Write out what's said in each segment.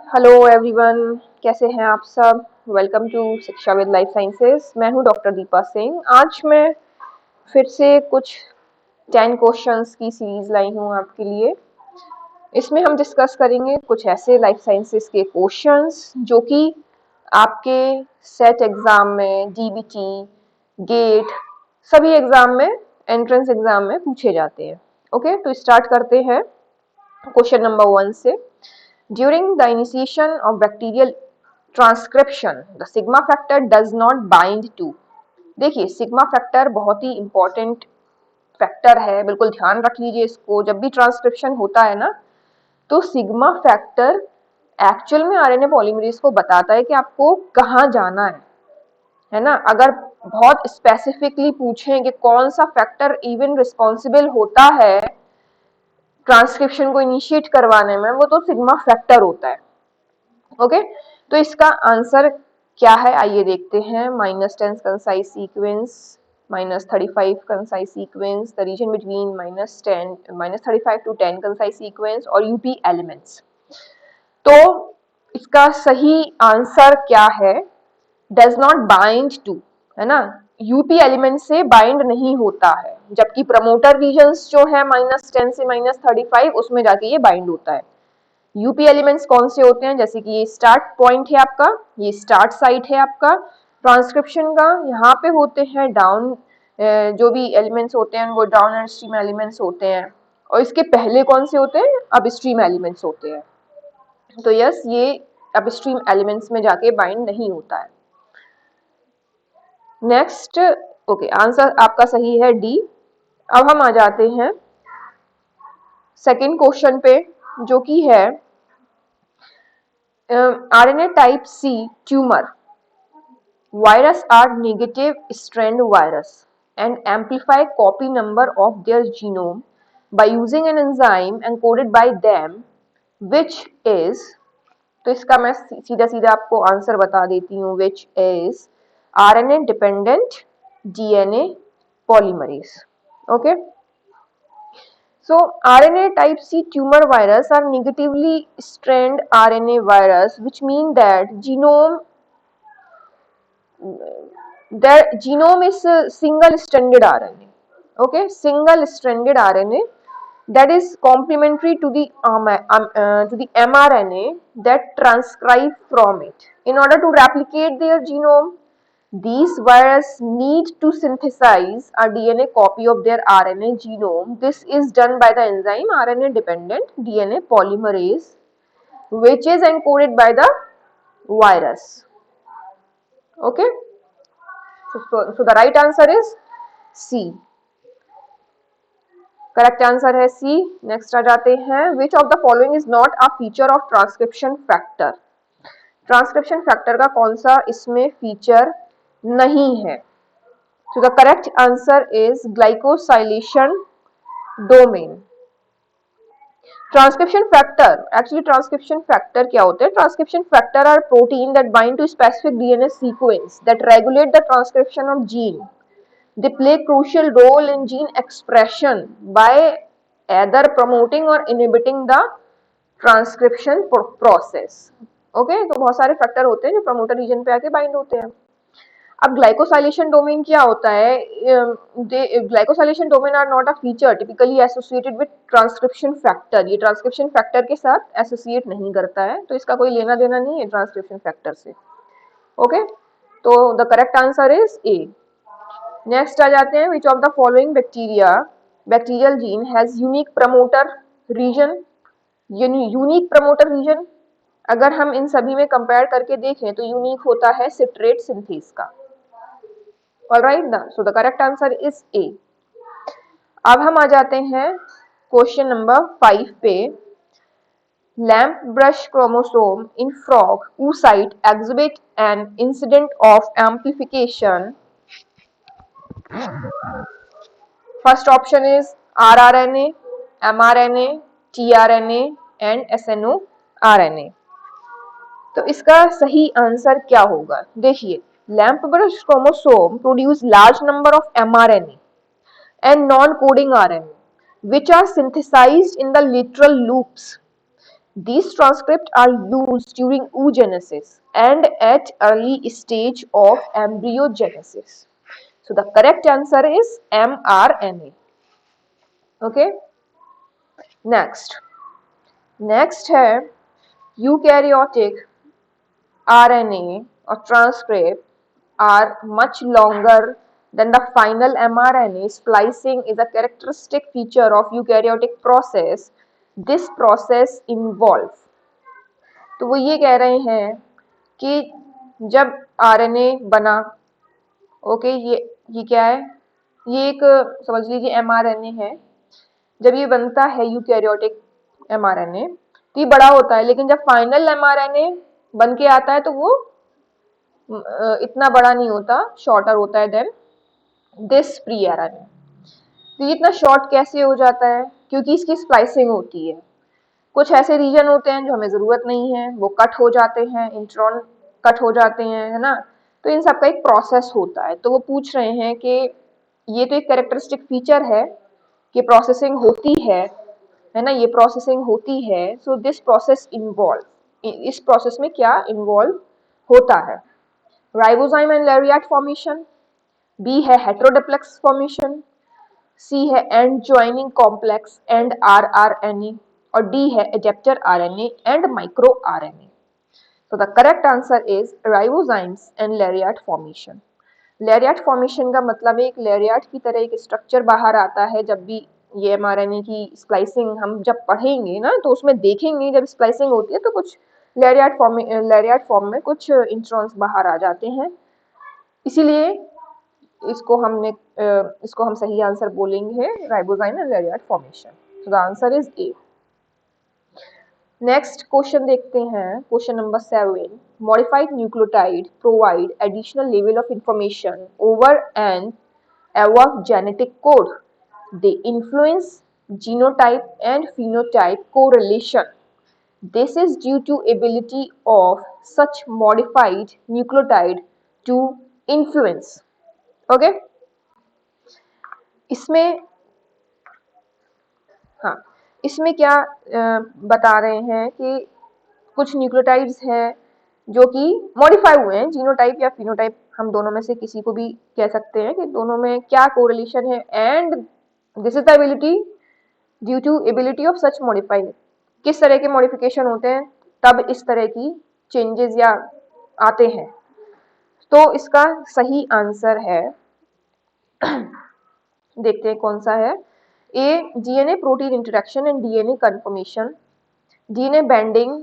Hello everyone, कैसे हैं आप सब। वेलकम टू शिक्षा विद लाइफ साइंसेज। मैं हूं डॉक्टर दीपा सिंह। आज मैं फिर से कुछ 10 क्वेश्चंस की सीरीज लाई हूं आपके लिए। इसमें हम डिस्कस करेंगे कुछ ऐसे लाइफ साइंसेज के क्वेश्चंस जो कि आपके सेट एग्जाम में, डीबीटी, गेट, सभी एग्जाम में, एंट्रेंस एग्जाम में पूछे जाते हैं। ओके, तो स्टार्ट करते हैं क्वेश्चन नंबर 1 से। During the initiation of bacterial transcription, the sigma factor does not bind to। देखिए, सिग्मा फैक्टर बहुत ही इंपॉर्टेंट फैक्टर है, बिल्कुल ध्यान रख लीजिए इसको। जब भी ट्रांसक्रिप्शन होता है ना, तो सिग्मा फैक्टर एक्चुअल में आरएनए पॉलीमरेज को बताता है कि आपको कहाँ जाना है ना। अगर बहुत स्पेसिफिकली पूछें कि कौन सा फैक्टर इवन रिस्पॉन्सिबल होता है ट्रांसक्रिप्शन को इनिशिएट करवाने में, वो तो सिग्मा फैक्टर होता है। ओके, तो इसका आंसर क्या है आइए देखते हैं। -10 consensus sequence, -35 consensus sequence, the region between -35 to 10 consensus sequence और यूपी एलिमेंट्स। तो इसका सही आंसर क्या है? डज नॉट बाइंड टू, है ना। यूपी एलिमेंट से बाइंड नहीं होता है, जबकि प्रमोटर रीजन्स जो है -10 से -35 उसमें जाके ये बाइंड होता है। यूपी एलिमेंट्स कौन से होते हैं? जैसे कि ये स्टार्ट पॉइंट है आपका, ये स्टार्ट साइट है आपका ट्रांसक्रिप्शन का। यहाँ पे होते हैं डाउन, जो भी एलिमेंट्स होते हैं वो डाउन स्ट्रीम एलिमेंट्स होते हैं। और इसके पहले कौन से होते हैं? अपस्ट्रीम एलिमेंट्स होते हैं। तो यस, ये अपस्ट्रीम एलिमेंट्स में जाके बाइंड नहीं होता है। नेक्स्ट, ओके, आंसर आपका सही है डी। अब हम आ जाते हैं सेकेंड क्वेश्चन पे, जो कि है RNA type C tumor virus are negative strand virus and amplify copy number of their genome by using an enzyme encoded by them which is। तो इसका मैं सीधा सीधा आपको आंसर बता देती हूँ, which is RNA dependent DNA polymerase। Okay, so RNA type C tumor virus are negatively strand RNA virus, which mean that their genome is a single stranded RNA. Okay, single stranded RNA that is complementary to the mRNA that transcribe from it. In order to replicate their genome, these viruses need to synthesize a DNA copy of their RNA genome. This is done by the enzyme RNA dependent DNA polymerase, which is encoded by the virus. Okay, so the right answer is C. Correct answer है C. Next आ जाते हैं, which of the following is not a feature of transcription factor. Transcription factor का कौन सा इसमें feature नहीं है? तो the correct answer is glycosylation domain. Transcription factor, actually transcription factor क्या होते हैं? Transcription factor are protein that bind to specific DNA sequence that regulate the transcription of gene. They play crucial role in gene expression by either promoting or inhibiting the transcription process. Okay, तो बहुत सारे factor होते हैं जो promoter reason पे आके bind होते हैं। अब ग्लाइकोसाइलेशन डोमेन क्या होता है? Glycosylation domain are not a feature typically associated with transcription factor. ये ट्रांसक्रिप्शन फैक्टर के साथ एसोसिएट नहीं करता है, तो इसका कोई लेना देना नहीं है ट्रांसक्रिप्शन फैक्टर से। ओके, तो the correct answer is A. Next आ जाते हैं, which of the following bacterial gene has unique promoter region. Unique promoter region अगर हम इन सभी में कंपेयर करके देखें तो यूनिक होता है सिट्रेट सिंथेस का। Alright, so the correct answer is ए। अब हम आ जाते हैं क्वेश्चन नंबर 5 पे। Lamp brush chromosome in frog oocyte exhibit an incident of amplification। First option is rRNA, mRNA, tRNA and snRNA। तो इसका सही आंसर क्या होगा? देखिए, lamp brush chromosome produce large number of mRNA and non-coding RNA which are synthesized in the lateral loops These transcripts are used during oogenesis and at early stage of embryogenesis. So the correct answer is mRNA. Okay. Next है eukaryotic RNA or transcript are much longer than the final mRNA. Splicing is a characteristic feature of eukaryotic process. This process involve, तो वो ये कह रहे हैं कि जब RNA बना, ओके, ये क्या है, ये एक समझ लीजिए एमआरएनए है। जब ये बनता है यूकैरियोटिक एमआरएनए तो ये बड़ा होता है, लेकिन जब फाइनल एमआरएनए बन के आता है तो वो इतना बड़ा नहीं होता, शॉर्टर होता है देन दिस प्री आरएनए। तो ये इतना शॉर्ट कैसे हो जाता है? क्योंकि इसकी स्प्लाइसिंग होती है। कुछ ऐसे रीजन होते हैं जो हमें जरूरत नहीं है, वो कट हो जाते हैं, इंट्रॉन कट हो जाते हैं, है ना। तो इन सब का एक प्रोसेस होता है। तो वो पूछ रहे हैं कि ये तो एक कैरेक्टरिस्टिक फीचर है कि प्रोसेसिंग होती है ना, ये प्रोसेसिंग होती है। सो दिस प्रोसेस इन्वॉल्व, इस प्रोसेस में क्या इन्वॉल्व होता है? Ribozyme and lariat formation, B है हेटेरोडिप्लेक्स फॉर्मेशन, सी है end joining complex and rRNA, और डी है adapter RNA and micro RNA. So the correct answer is ribozymes and lariat formation. Lariat formation का मतलब है एक लैरिएट की तरह एक स्ट्रक्चर बाहर आता है। जब भी ये एमआरएनए की स्प्लाइसिंग हम जब पढ़ेंगे ना तो उसमें देखेंगे, जब स्प्लाइसिंग होती है तो कुछ लैरिएट फॉर्म में कुछ इंट्रॉन्स बाहर आ जाते हैं। इसीलिए इसको हम सही आंसर बोलेंगे ribozyme and lariat formation. So the answer is A. Next question देखते हैं, question number 7। Modified nucleotide provide additional level of information over an ever genetic code. They influence genotype and phenotype correlation. This is due to ability of such modified nucleotide to influence. Okay? इसमें हाँ, इसमें क्या बता रहे हैं कि कुछ nucleotides हैं जो कि मॉडिफाई हुए हैं, जीनोटाइप या फिनोटाइप हम दोनों में से किसी को भी कह सकते हैं कि दोनों में क्या कोरिलेशन है। And this is the ability due to ability of such modified. किस तरह के मॉडिफिकेशन होते हैं तब इस तरह की चेंजेस या आते हैं। तो इसका सही आंसर है देखते हैं कौन सा है। A, DNA protein interaction and DNA conformation, DNA bending,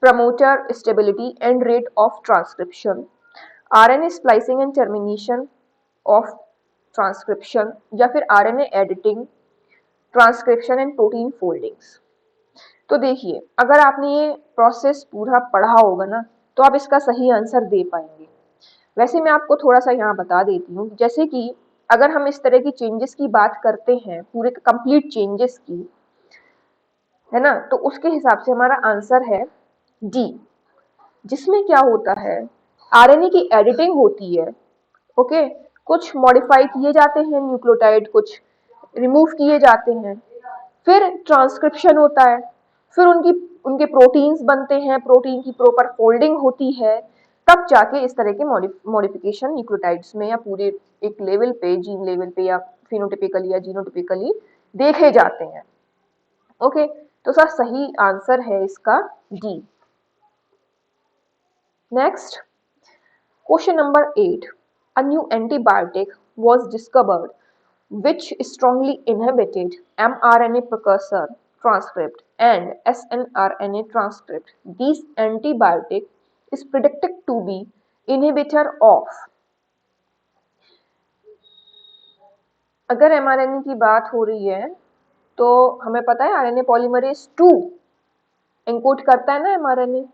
promoter stability and rate of transcription, RNA splicing and termination of transcription, या फिर RNA editing, transcription and protein foldings. तो देखिए, अगर आपने ये प्रोसेस पूरा पढ़ा होगा ना तो आप इसका सही आंसर दे पाएंगे। वैसे मैं आपको थोड़ा सा यहाँ बता देती हूँ, जैसे कि अगर हम इस तरह की चेंजेस की बात करते हैं, पूरे कंप्लीट चेंजेस की, है ना, तो उसके हिसाब से हमारा आंसर है डी, जिसमें क्या होता है आरएनए की एडिटिंग होती है। ओके, कुछ मॉडिफाई किए जाते हैं न्यूक्लियोटाइड, कुछ रिमूव किए जाते हैं, फिर ट्रांसक्रिप्शन होता है, फिर उनके प्रोटीन्स बनते हैं, प्रोटीन की प्रॉपर फोल्डिंग होती है, तब जाके इस तरह के मॉडिफिकेशन न्यूक्लियोटाइड्स में या पूरे एक लेवल पे, जीन लेवल पे या फिनोटिपिकली या जीनोटिपिकली देखे जाते हैं। ओके, तो सर सही आंसर है इसका D. Next, question number 8। A new antibiotic was discovered which strongly inhibited mRNA precursor transcript and snRNA transcript. This antibiotic is predicted to be inhibitor of। अगर mRNA की बात हो रही है तो हमें पता है RNA पॉलीमरेज 2 एनकोड करता है ना mRNA,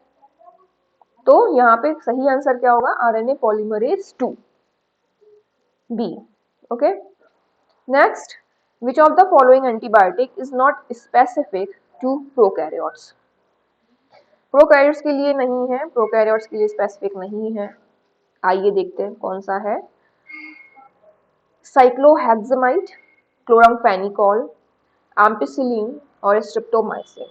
तो यहाँ पे सही आंसर क्या होगा? RNA polymerase 2, B. Okay, next, which of the following antibiotic is not specific to prokaryotes? Prokaryotes के लिए नहीं है, प्रोकैरियोट्स के लिए स्पेसिफिक नहीं है। आइए देखते हैं कौन सा है। साइक्लोहेक्सामाइड, क्लोरामफेनिकोल, एम्पिसिलिन और streptomycin.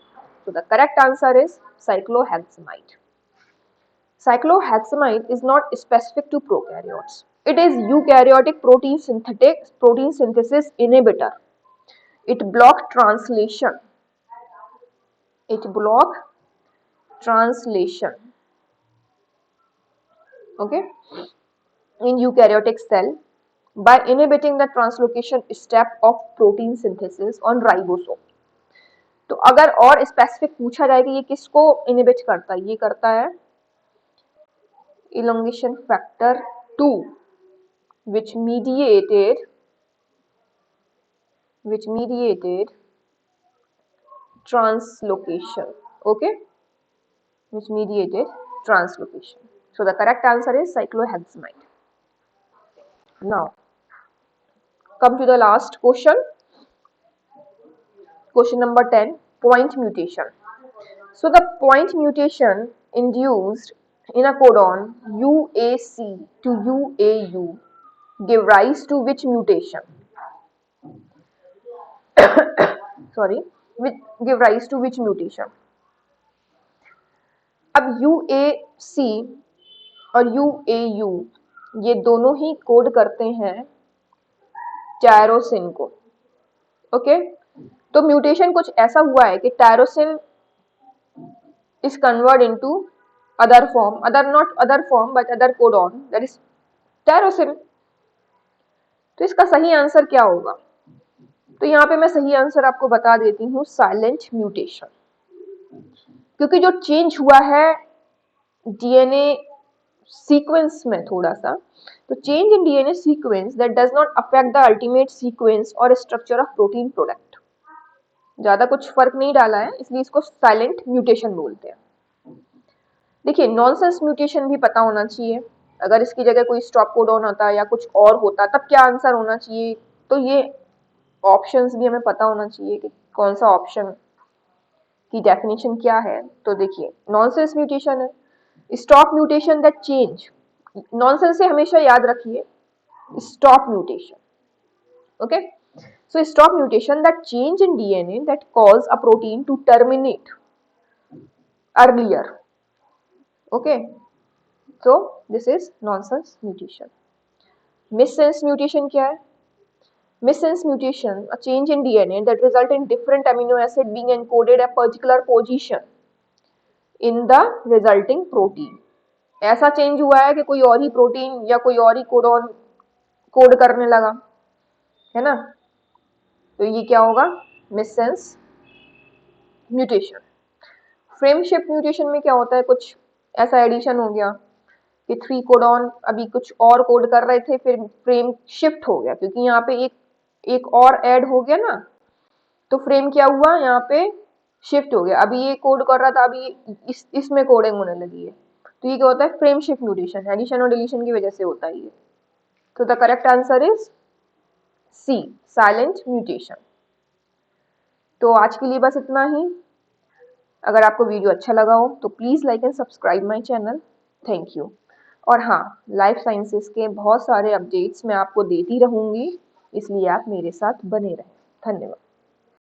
So the correct answer is cyclohexamide. Cyclohexamide is not specific to prokaryotes. It is eukaryotic protein synthesis inhibitor. It block translation. It block translation. Okay, in eukaryotic cell by inhibiting the translocation step of protein synthesis on ribosome. तो अगर और specific पूछा जाए कि ये किसको inhibit करता है, ये करता है elongation factor 2 which mediated translocation. Okay, which mediated translocation. So the correct answer is cyclohexamide. Now come to the last question. Question number 10, point mutation. So the point mutation induced in a codon UAC to UAU give rise to which mutation? Sorry, give rise to which mutation? अब UAC और UAU ये दोनों ही code करते हैं tyrosine को. Okay, तो mutation कुछ ऐसा हुआ है कि tyrosine is converted into other form, not other form but other codon, that is tyrosine. तो इसका सही आंसर क्या होगा? तो यहाँ पे मैं सही आंसर आपको बता देती हूँ, साइलेंट म्यूटेशन. क्योंकि जो चेंज हुआ है डीएनए सीक्वेंस में थोड़ा सा, तो change in DNA sequence that does not affect the ultimate sequence और स्ट्रक्चर ऑफ प्रोटीन प्रोडक्ट. ज्यादा कुछ फर्क नहीं डाला है, इसलिए इसको साइलेंट म्यूटेशन बोलते हैं. देखिए, नॉनसेंस म्यूटेशन भी पता होना चाहिए. अगर इसकी जगह कोई स्टॉप कोडॉन होता या कुछ और होता तब क्या आंसर होना चाहिए. तो ये ऑप्शंस भी हमें पता होना चाहिए कि कौन सा ऑप्शन की डेफिनेशन क्या है. तो देखिए, नॉनसेंस म्यूटेशन है stop mutation that change. Nonsense से हमेशा याद रखिए stop mutation. Okay, so stop mutation that change in DNA that cause a protein to terminate earlier. Okay, so this is nonsense mutation. Missense mutation क्या है? Missense mutation, a change in DNA that result in different amino acid being encoded at particular position in the resulting protein. ऐसा change हुआ है कि कोई और ही protein या कोई और ही कोडॉन कोड करने लगा, है ना. तो ये क्या होगा? मिससेंस म्यूटेशन. फ्रेम शिफ्ट म्यूटेशन में क्या होता है, कुछ ऐसा एडिशन हो गया कि 3 कोडॉन अभी कुछ और कोड कर रहे थे, फिर फ्रेम शिफ्ट हो गया क्योंकि यहाँ पे एक और ऐड हो गया ना, तो फ्रेम क्या हुआ, यहाँ पे शिफ्ट हो गया. अभी ये कोड कर रहा था, अभी इसमें कोडिंग होने लगी है. तो ये क्या होता है? Frame shift mutation. एडिशन और डिलीशन की वजह से होता है ये. तो the correct answer is C, silent mutation. तो आज के लिए बस इतना ही. अगर आपको वीडियो अच्छा लगा हो तो please like and subscribe my channel. Thank you. और हाँ, लाइफ साइंसेस के बहुत सारे अपडेट्स मैं आपको देती रहूँगी, इसलिए आप मेरे साथ बने रहें. धन्यवाद.